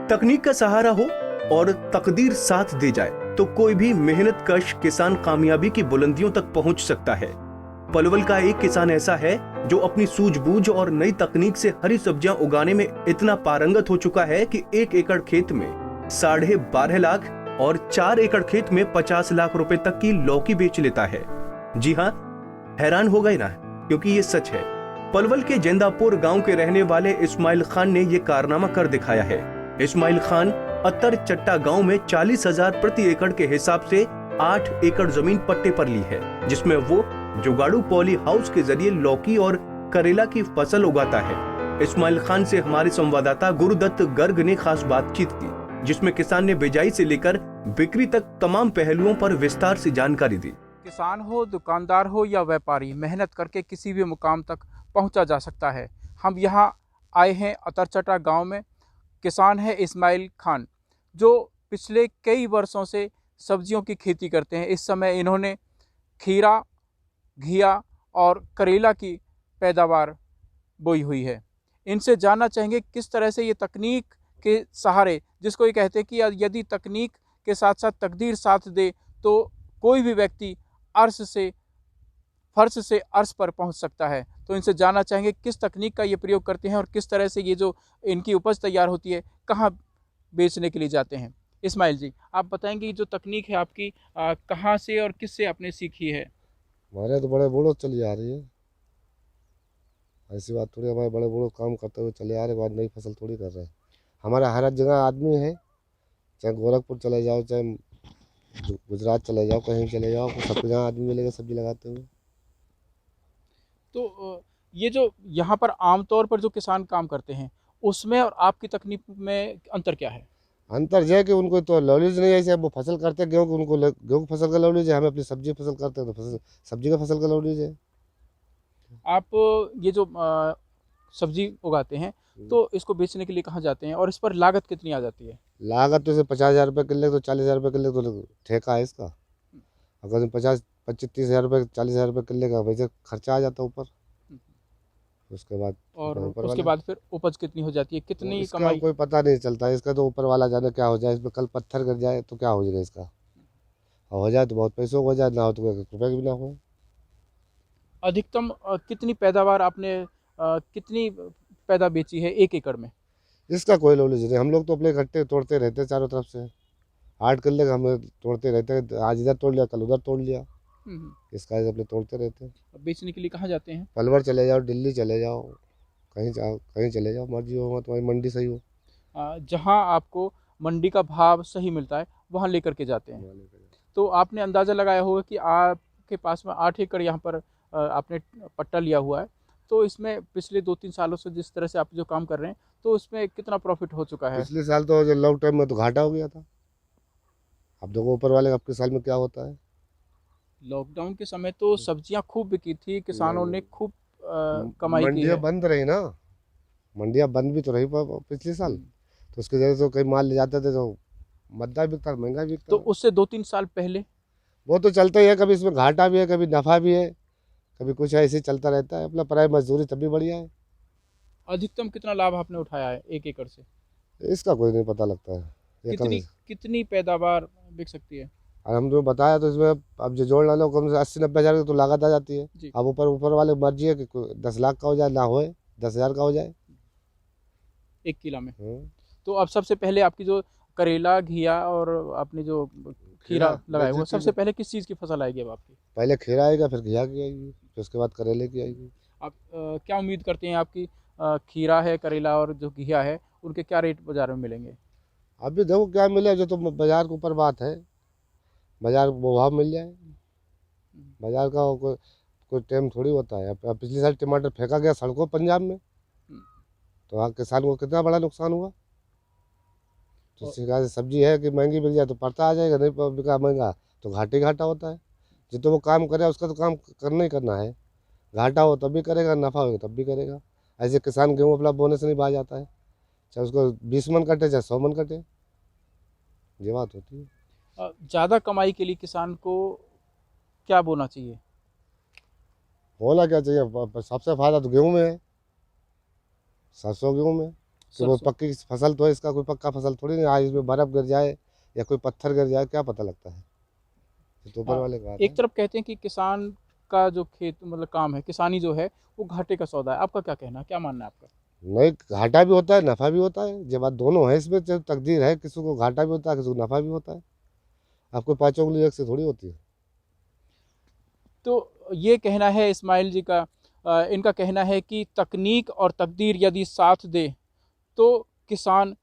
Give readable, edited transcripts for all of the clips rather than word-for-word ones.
तकनीक का सहारा हो और तकदीर साथ दे जाए तो कोई भी मेहनत कश किसान कामयाबी की बुलंदियों तक पहुंच सकता है। पलवल का एक किसान ऐसा है जो अपनी सूझबूझ और नई तकनीक से हरी सब्जियां उगाने में इतना पारंगत हो चुका है कि 1 एकड़ खेत में 12.5 लाख और 4 एकड़ खेत में 50 लाख रुपए तक की लौकी बेच लेता है। जी हाँ, हैरान हो गए ना, क्योंकि ये सच है। पलवल के जेंदापुर गांव के रहने वाले इस्माइल खान ने ये कारनामा कर दिखाया है। इस्माइल खान अतर चट्टा गांव में 40,000 प्रति एकड़ के हिसाब से 8 एकड़ जमीन पट्टे पर ली है, जिसमें वो जुगाड़ू पॉली हाउस के जरिए लौकी और करेला की फसल उगाता है। इस्माइल खान से हमारे संवाददाता गुरुदत्त गर्ग ने खास बातचीत की, जिसमें किसान ने बिजाई से लेकर बिक्री तक तमाम पहलुओं पर विस्तार से जानकारी दी। किसान हो, दुकानदार हो या व्यापारी, मेहनत करके किसी भी मुकाम तक पहुंचा जा सकता है। हम यहाँ आए हैं अतरचटा गांव में। किसान है इस्माइल खान, जो पिछले कई वर्षों से सब्जियों की खेती करते हैं। इस समय इन्होंने खीरा, घिया और करेला की पैदावार बोई हुई है। इनसे जानना चाहेंगे किस तरह से ये तकनीक के सहारे, जिसको ये कहते हैं कि यदि तकनीक के साथ साथ तकदीर साथ दे तो कोई भी व्यक्ति अर्श से फर्श से अर्श पर पहुंच सकता है। तो इनसे जानना चाहेंगे किस तकनीक का ये प्रयोग करते हैं और किस तरह से ये जो इनकी उपज तैयार होती है कहाँ बेचने के लिए जाते हैं। इस्माइल जी, आप बताएंगे जो तकनीक है आपकी कहाँ से और किससे आपने सीखी है? हमारे तो बड़े बूढ़ों चली आ रही है, ऐसी बात थोड़ी। हमारे बड़े बूढ़ों काम करते हुए चले आ रहे, बाद नई फसल थोड़ी कर रहे हैं। हमारा हर जगह आदमी है, चाहे गोरखपुर चले जाओ, चाहे गुजरात चले जाओ, कहीं चले जाओ, सब जगह आदमी मिलेगा सब्जी लगाते हुए। तो ये जो यहाँ पर आमतौर पर जो किसान काम करते हैं उसमें और आपकी तकनीक में अंतर क्या है? अंतर यह है कि उनको तो नॉलेज नहीं है। ऐसे वो फसल करते हैं गेहूँ, उनको गेहूँ की फसल का नॉलेज है, हमें अपनी सब्जी फसल करते हैं तो सब्जी का फसल का नॉलेज है। आप ये जो सब्जी उगाते हैं तो इसको बेचने के लिए कहाँ जाते हैं और इस पर लागत कितनी आ जाती है? लागत तो इसे 50,000 रुपये किले तो 40,000 रुपये किले तो ठेका है इसका। अगर 25-30,000 रुपये 40,000 रुपये किले का वैसे खर्चा आ जाता है ऊपर। उसके बाद उसके बाद फिर उपज कितनी हो जाती है, कितनी इसका कमाई? कोई पता नहीं चलता। इसका तो ऊपर वाला जाने क्या हो जाए, इसमें कल पत्थर गिर जाए तो क्या हो जाएगा इसका। और हो जाए तो बहुत पैसों हो जाए, ना हो तो रुपये भी ना हो। अधिकतम कितनी पैदावार आपने कितनी पैदा बेची है 1 एकड़ में? इसका कोई नॉलेज नहीं। हम लोग तो अपने इकट्ठे तोड़ते रहते हैं चारों तरफ से। 8 किले का हम तोड़ते रहते हैं, आज इधर तोड़ लिया, कल उधर तोड़ लिया। इसका अपने तोड़ते रहते हैं। बेचने के लिए कहाँ जाते हैं? पलवल चले जाओ, दिल्ली चले जाओ, कहीं चले जाओ, मर्जी हो, तुम्हारी मंडी सही हो। जहाँ आपको मंडी का भाव सही मिलता है वहाँ लेकर के जाते हैं। तो आपने अंदाज़ा लगाया होगा कि आपके पास में 8 एकड़ यहाँ पर आपने पट्टा लिया हुआ है, तो इसमें पिछले 2-3 सालों से जिस तरह से आप जो काम कर रहे हैं तो उसमें कितना प्रॉफिट हो चुका है? पिछले साल तो लॉकडाउन टाइम में तो घाटा हो गया था। अब देखो ऊपर वाले अब के साल में क्या होता है। लॉकडाउन के समय तो सब्जियां खूब बिकी थी, किसानों ने खूब कमाई की है। मंडियाँ बंद रही ना, मंडियाँ बंद भी तो रही पिछले साल, तो उसके जरिए तो कई माल ले जाते थे तो मद्दा बिकता, महंगा बिकता। तो उससे 2-3 साल पहले वो तो चलता ही है, कभी इसमें घाटा भी है, कभी नफ़ा भी है, कभी कुछ है, ऐसे चलता रहता है। अपना पराई मजदूरी तब भी बढ़िया है। अधिकतम कितना लाभ आपने उठाया है 1 एकड़ से? इसका कोई नहीं पता लगता है। कितनी पैदावार बिक सकती है? और हम तो बताया तो इसमें अब जो जोड़ लो कम से 80-90 हज़ार की तो लागत आ जाती है। अब ऊपर वाले मर्जी है कि 10 लाख का हो जाए, ना होए 10,000 का हो जाए 1 किलो में। तो अब सबसे पहले आपकी जो करेला, घिया और आपने जो खीरा लगाया हुआ, सबसे पहले किस चीज़ की फसल आएगी अब आपकी? पहले खीरा आएगा, फिर घिया की आएगी, फिर उसके बाद करेले की आएगी। आप क्या उम्मीद करते हैं आपकी खीरा है, करेला और जो घिया है उनके क्या रेट बाज़ार में मिलेंगे? अभी देखो क्या मिले, जो तो बाज़ार के ऊपर बात है, बाज़ार वो भाव मिल जाए। बाज़ार का कोई टाइम थोड़ी होता है। अब पिछले साल टमाटर फेंका गया सड़कों पंजाब में, तो वहाँ किसान को कितना बड़ा नुकसान हुआ। तो इसी कारण से सब्जी है कि महंगी बिक जाए तो पड़ता आ जाएगा, नहीं बिका महंगा तो घाटा होता है। जो तो वो काम करे उसका तो काम करना ही करना है। घाटा हो तब भी करेगा, नफ़ा हो तब भी करेगा। ऐसे किसान गेहूँ अपना बोने से नहीं बाज जाता है, चाहे उसको 20 मन कटे चाहे 100 मन कटे, ये बात होती है। ज़्यादा कमाई के लिए किसान को क्या बोना चाहिए? होना क्या चाहिए, सबसे फ़ायदा तो गेहूँ में है, सरसों गेहूँ में। कि वो सरसों। पक्की फसल तो है, इसका कोई पक्का फसल थोड़ी नहीं। आज इसमें बर्फ गिर जाए या कोई पत्थर गिर जाए, क्या पता लगता है। ये तो ऊपर हाँ, वाले की बात एक है। तरफ कहते हैं कि किसान का जो खेत मतलब काम है, किसानी जो है वो घाटे का सौदा है। आपका क्या कहना है, क्या मानना है आपका? नहीं, घाटा भी होता है, नफ़ा भी होता है। ये बात दोनों है इसमें, जब तकदीर है, किसी को घाटा भी होता है, किसी को नफ़ा भी होता है। आपको पाँचों उंगली एक से थोड़ी होती है। तो ये कहना है इस्माइल जी का, इनका कहना है कि तकनीक और तकदीर यदि साथ दे तो किसान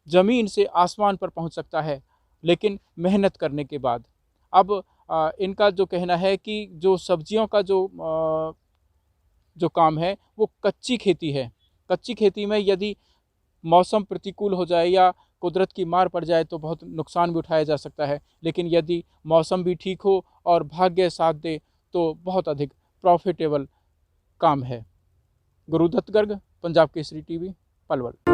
ज़मीन से आसमान पर पहुंच सकता है, लेकिन मेहनत करने के बाद। अब इनका जो कहना है कि जो सब्जियों का जो काम है वो कच्ची खेती है। कच्ची खेती में यदि मौसम प्रतिकूल हो जाए या कुदरत की मार पड़ जाए तो बहुत नुकसान भी उठाया जा सकता है, लेकिन यदि मौसम भी ठीक हो और भाग्य साथ दे तो बहुत अधिक प्रॉफिटेबल काम है। गुरुदत्त गर्ग, पंजाब केसरी टीवी, पलवल।